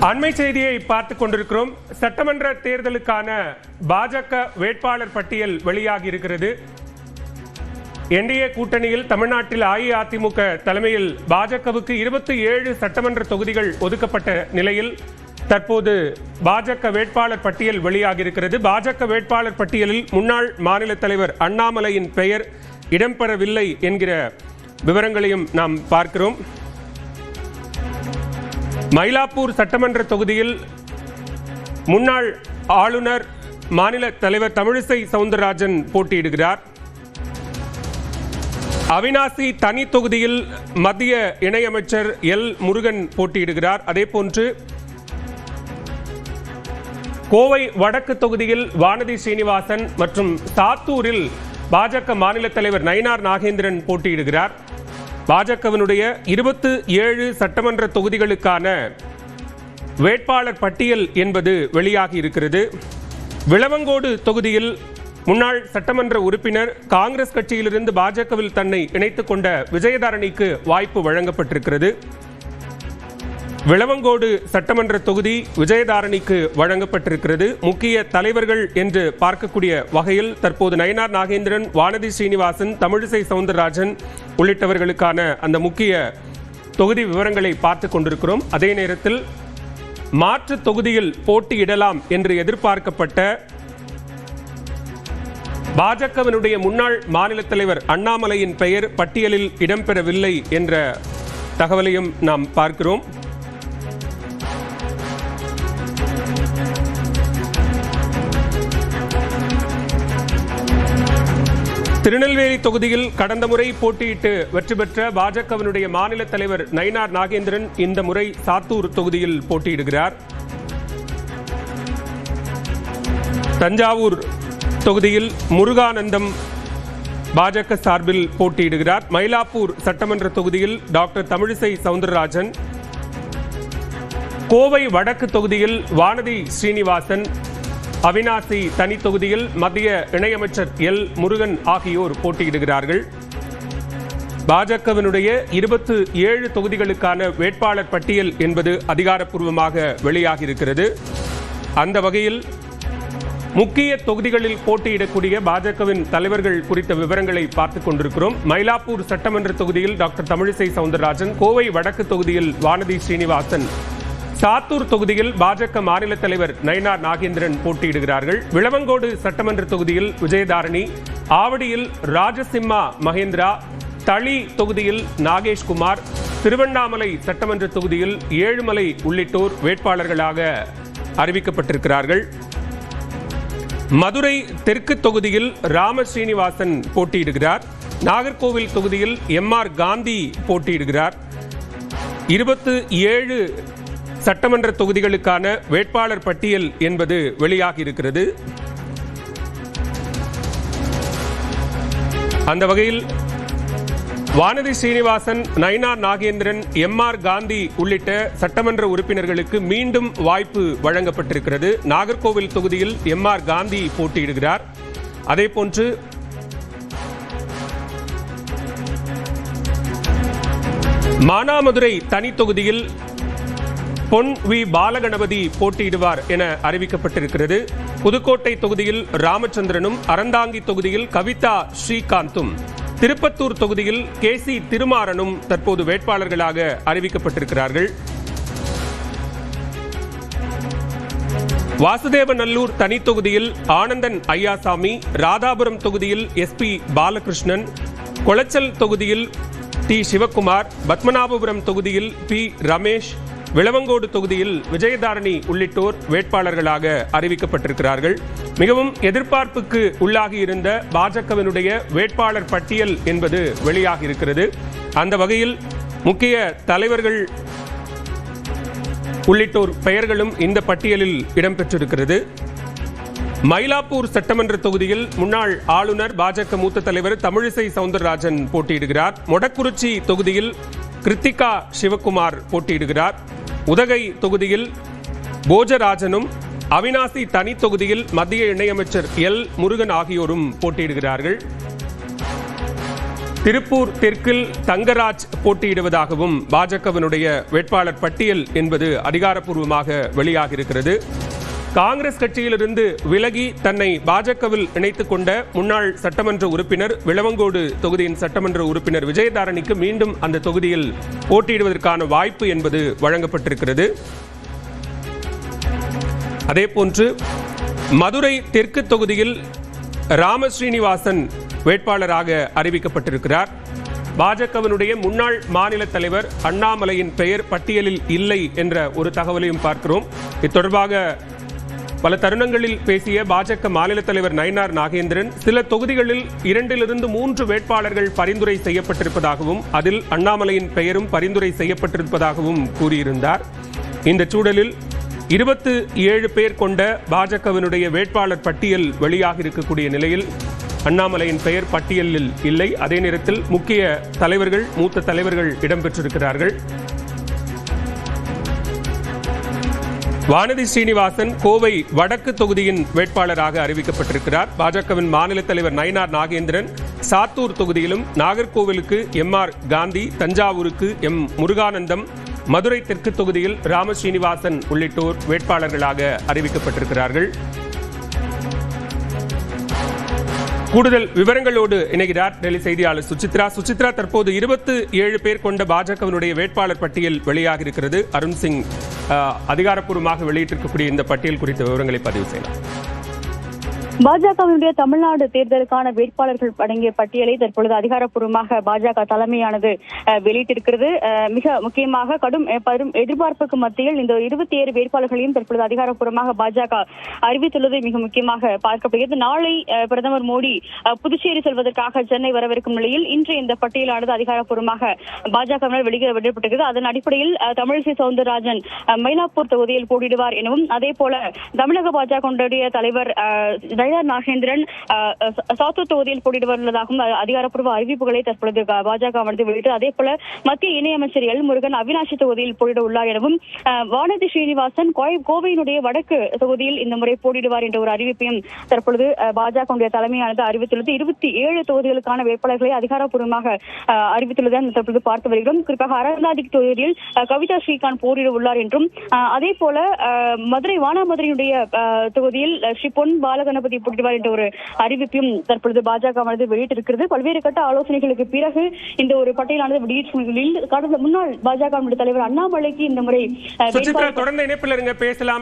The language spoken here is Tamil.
அண்மை செய்தியை பார்த்துக் கொண்டிருக்கிறோம். சட்டமன்ற தேர்தலுக்கான பாஜக வேட்பாளர் பட்டியல் வெளியாகி இருக்கிறது. என்டிஏ கூட்டணியில் தமிழ்நாட்டில் அஇஅதிமுக தலைமையில் பாஜகவுக்கு 27 சட்டமன்ற தொகுதிகள் ஒதுக்கப்பட்ட நிலையில் தற்போது பாஜக வேட்பாளர் பட்டியல் வெளியாகி இருக்கிறது. பாஜக வேட்பாளர் பட்டியலில் முன்னாள் மாநில தலைவர் அண்ணாமலையின் பெயர் இடம்பெறவில்லை என்கிற விவரங்களையும் நாம் பார்க்கிறோம். மயிலாப்பூர் சட்டமன்ற தொகுதியில் முன்னாள் ஆளுநர் மாநில தலைவர் தமிழிசை சவுந்தரராஜன் போட்டியிடுகிறார். அவிநாசி தனி தொகுதியில் மத்திய இணையமைச்சர் எல் முருகன் போட்டியிடுகிறார். அதேபோன்று கோவை வடக்கு தொகுதியில் வானதி ஸ்ரீனிவாசன் மற்றும் சாத்தூரில் பாஜக மாநில தலைவர் நயினார் நாகேந்திரன் போட்டியிடுகிறார். பாஜகவினுடைய 27 சட்டமன்ற தொகுதிகளுக்கான வேட்பாளர் பட்டியல் என்பது வெளியாகி இருக்கிறது. விளவங்கோடு தொகுதியில் முன்னாள் சட்டமன்ற உறுப்பினர் காங்கிரஸ் கட்சியிலிருந்து பாஜகவில் தன்னை இணைத்துக் கொண்ட விஜயதாரணிக்கு வாய்ப்பு வழங்கப்பட்டிருக்கிறது. விளவங்கோடு சட்டமன்ற தொகுதி விஜயதாரணிக்கு வழங்கப்பட்டிருக்கிறது. முக்கிய தலைவர்கள் என்று பார்க்கக்கூடிய வகையில் தற்போது நயினார் நாகேந்திரன், வானதி ஸ்ரீனிவாசன், தமிழிசை சவுந்தரராஜன் உள்ளிட்டவர்களுக்கான அந்த முக்கிய தொகுதி விவரங்களை பார்த்துக் கொண்டிருக்கிறோம். அதே நேரத்தில் மாற்று தொகுதியில் போட்டியிடலாம் என்று எதிர்பார்க்கப்பட்ட பாஜகவினுடைய முன்னாள் மாநில தலைவர் அண்ணாமலையின் பெயர் பட்டியலில் இடம்பெறவில்லை என்ற தகவலையும் நாம் பார்க்கிறோம். திருநெல்வேலி தொகுதியில் கடந்த முறை போட்டியிட்டு வெற்றி பெற்ற பாஜகவினுடைய மாநில தலைவர் நயினார் நாகேந்திரன் இந்த முறை சாத்தூர் தொகுதியில் போட்டியிடுகிறார். தஞ்சாவூர் தொகுதியில் முருகானந்தம் பாஜக சார்பில் போட்டியிடுகிறார். மயிலாப்பூர் சட்டமன்ற தொகுதியில் டாக்டர் தமிழிசை சவுந்தரராஜன், கோவை வடக்கு தொகுதியில் வானதி ஸ்ரீனிவாசன், அவிநாசி தனி தொகுதியில் மத்திய இணையமைச்சர் எல் முருகன் ஆகியோர் போட்டியிடுகிறார்கள். பாஜகவினுடைய 27 தொகுதிகளுக்கான வேட்பாளர் பட்டியல் என்பது அதிகாரப்பூர்வமாக வெளியாகி இருக்கிறது. அந்த வகையில் முக்கிய தொகுதிகளில் போட்டியிடக்கூடிய பாஜகவின் தலைவர்கள் குறித்த விவரங்களை பார்த்துக் கொண்டிருக்கிறோம். மயிலாப்பூர் சட்டமன்ற தொகுதியில் டாக்டர் தமிழிசை சவுந்தரராஜன், கோவை வடக்கு தொகுதியில் வானதி ஸ்ரீனிவாசன், சாத்தூர் தொகுதியில் பாஜக மாநில தலைவர் நயினார் நாகேந்திரன் போட்டியிடுகிறார்கள். விளவங்கோடு சட்டமன்ற தொகுதியில் விஜயதாரணி, ஆவடியில் ராஜசிம்மா மகேந்திரா, தளி தொகுதியில் நாகேஷ்குமார், திருவண்ணாமலை சட்டமன்ற தொகுதியில் ஏழுமலை உள்ளிட்டோர் வேட்பாளர்களாக அறிவிக்கப்பட்டிருக்கிறார்கள். மதுரை தெற்கு தொகுதியில் ராம ஸ்ரீனிவாசன் போட்டியிடுகிறார். நாகர்கோவில் தொகுதியில் எம்ஆர் காந்தி போட்டியிடுகிறார். 27 சட்டமன்ற தொகுதிகளுக்கான வேட்பாளர் பட்டியல் என்பது வெளியாகி இருக்கிறது. அந்த வகையில் வானதி ஸ்ரீனிவாசன், நயினார் நாகேந்திரன், எம்ஆர் காந்தி உள்ளிட்ட சட்டமன்ற உறுப்பினர்களுக்கு மீண்டும் வாய்ப்பு வழங்கப்பட்டிருக்கிறது. நாகர்கோவில் தொகுதியில் எம்ஆர் காந்தி போட்டியிடுகிறார். அதேபோன்று மானாமதுரை தனி தொகுதியில் பொன் வி பாலகணபதி போட்டியிடுவார் என அறிவிக்கப்பட்டிருக்கிறது. புதுக்கோட்டை தொகுதியில் ராமச்சந்திரனும், அறந்தாங்கி தொகுதியில் கவிதா ஸ்ரீகாந்தும், திருப்பத்தூர் தொகுதியில் கேசி திருமாறனும் தற்போது வேட்பாளர்களாக அறிவிக்கப்பட்டிருக்கிறார்கள். வாசுதேவநல்லூர் தனி தொகுதியில் ஆனந்தன் ஐயாசாமி, ராதாபுரம் தொகுதியில் SP பாலகிருஷ்ணன், கொளச்சல் தொகுதியில் டி சிவக்குமார், பத்மநாபபுரம் தொகுதியில் பி ரமேஷ், விளவங்கோடு தொகுதியில் விஜயதாரணி உள்ளிட்டோர் வேட்பாளர்களாக அறிவிக்கப்பட்டிருக்கிறார்கள். மிகவும் எதிர்பார்ப்புக்கு உள்ளாகி இருந்த பாஜகவினுடைய வேட்பாளர் பட்டியல் என்பது வெளியாகி இருக்கிறது. அந்த வகையில் முக்கிய தலைவர்கள் உள்ளிட்டோர் பெயர்களும் இந்த பட்டியலில் இடம்பெற்றிருக்கிறது. மயிலாப்பூர் சட்டமன்ற தொகுதியில் முன்னாள் ஆளுநர் பாஜக மூத்த தலைவர் தமிழிசை சவுந்தரராஜன் போட்டியிடுகிறார். மொடக்குறிச்சி தொகுதியில் கிருத்திகா சிவக்குமார் போட்டியிடுகிறார். உதகை தொகுதியில் போஜராஜனும், அவினாசி தனி தொகுதியில் மத்திய இணையமைச்சர் எல் முருகன் ஆகியோரும் போட்டியிடுகிறார்கள். திருப்பூர் தெற்கில் தங்கராஜ் போட்டியிடுவதாகவும் பாஜகவினுடைய வேட்பாளர் பட்டியல் என்பது அதிகாரப்பூர்வமாக வெளியாகியிருக்கிறது. காங்கிரஸ் கட்சியிலிருந்து விலகி தன்னை பாஜகவில் இணைத்துக் கொண்ட முன்னாள் சட்டமன்ற உறுப்பினர், விளவங்கோடு தொகுதியின் சட்டமன்ற உறுப்பினர் விஜயதாரணிக்கு மீண்டும் அந்த தொகுதியில் போட்டியிடுவதற்கான வாய்ப்பு என்பது வழங்கப்பட்டிருக்கிறது. அதேபோன்று மதுரை தெற்கு தொகுதியில் ராமஸ்ரீனிவாசன் வேட்பாளராக அறிவிக்கப்பட்டிருக்கிறார். பாஜகவினுடைய முன்னாள் மாநில தலைவர் அண்ணாமலையின் பெயர் பட்டியலில் இல்லை என்ற ஒரு தகவலையும் பார்க்கிறோம். இது தொடர்பாக பல தருணங்களில் பேசிய பாஜக மாநில தலைவர் நயினார் நாகேந்திரன் சில தொகுதிகளில் 2-3 வேட்பாளர்கள் பரிந்துரை செய்யப்பட்டிருப்பதாகவும் அதில் அண்ணாமலையின் பெயரும் பரிந்துரை செய்யப்பட்டிருப்பதாகவும் கூறியிருந்தார். இந்த சூழலில் 27 பேர் கொண்ட பாஜகவினுடைய வேட்பாளர் பட்டியல் வெளியாக இருக்கக்கூடிய நிலையில் அண்ணாமலையின் பெயர் பட்டியலில் இல்லை. அதே நேரத்தில் முக்கிய தலைவர்கள், மூத்த தலைவர்கள் இடம்பெற்றிருக்கிறார்கள். வானதி ஸ்ரீனிவாசன் கோவை வடக்கு தொகுதியின் வேட்பாளராக அறிவிக்கப்பட்டிருக்கிறார். பாஜகவின் மாநில தலைவர் நயினார் நாகேந்திரன் சாத்தூர் தொகுதியிலும், நாகர்கோவிலுக்கு MR காந்தி, தஞ்சாவூருக்கு M முருகானந்தம், மதுரை தெற்கு தொகுதியில் ராமஸ்ரீனிவாசன் உள்ளிட்டோர் வேட்பாளர்களாக அறிவிக்கப்பட்டிருக்கிறார்கள். கூடுதல் விவரங்களோடு இணைகிறார் டெல்லி செய்தியாளர் சுசித்ரா. சுசித்ரா, தற்போது 27 பேர் கொண்ட பாஜகவினுடைய வேட்பாளர் பட்டியல் வெளியாக இருக்கிறது. அருண் சிங் அதிகாரப்பூர்வமாக வெளியிட்டிருக்கக்கூடிய இந்த பட்டியல் குறித்த விவரங்களை பதிவு செய்யலாம். பாஜகவினுடைய தமிழ்நாடு தேர்தலுக்கான வேட்பாளர்கள் அடங்கிய பட்டியலை தற்பொழுது அதிகாரப்பூர்வமாக பாஜக தலைமையானது வெளியிட்டிருக்கிறது. மிக முக்கியமாக கடும் எதிர்பார்ப்புக்கு மத்தியில் இந்த 27 வேட்பாளர்களையும் தற்பொழுது அதிகாரப்பூர்வமாக பாஜக அறிவித்துள்ளது மிக முக்கியமாக பார்க்கப்படுகிறது. நாளை பிரதமர் மோடி புதுச்சேரி செல்வதற்காக சென்னை வரவிருக்கும் நிலையில் இன்று இந்த பட்டியலானது அதிகாரப்பூர்வமாக பாஜகவினர் வெளியிடப்பட்டிருக்கிறது. அதன் அடிப்படையில் தமிழிசை சவுந்தரராஜன் மயிலாப்பூர் தொகுதியில் போட்டியிடுவார் எனவும், அதே போல தமிழக பாஜக தலைவர் நயினார் நாகேந்திரன் சாத்தூர் தொகுதியில் போட்டியிடுவதாகவும் அதிகாரப்பூர்வ அறிவிப்புகளை தற்பொழுது பாஜக வெளியிட்டு, அதே போல மத்திய இணையமைச்சர் எல் முருகன் அவினாசி தொகுதியில் போட்டியிட உள்ளார் எனவும், வானதி ஸ்ரீனிவாசன் கோவையினுடைய வடக்கு தொகுதியில் இந்த முறை போட்டியிடுவார் என்ற ஒரு அறிவிப்பையும் தற்பொழுது பாஜக தலைமையானது அறிவித்துள்ளது. 27 தொகுதிகளுக்கான வேட்பாளர்களை அதிகாரப்பூர்வமாக அறிவித்துள்ளதை தற்பொழுது பார்த்து வருகிறோம். குறிப்பாக அறந்தாதி தொகுதியில் கவிதா ஸ்ரீகாந்த் போட்டியிட உள்ளார் என்றும், அதே போல மதுரை வானாமதுரையினுடைய தொகுதியில் ஸ்ரீ பொன் பாலகணபதி போட்டியிடுவார் என்ற ஒரு அறிவிப்பையும் தற்பொழுது பாஜக வெளியிட்டிருக்கிறது. பல்வேறு கட்ட ஆலோசனைகளுக்கு பிறகு இந்த ஒரு பட்டியலானது வெளியிட்டு கடந்த முன்னாள் பாஜக தலைவர் அண்ணாமலைக்கு இந்த முறை தொடர்ந்து இணைப்பில் இருங்க, பேசலாம்.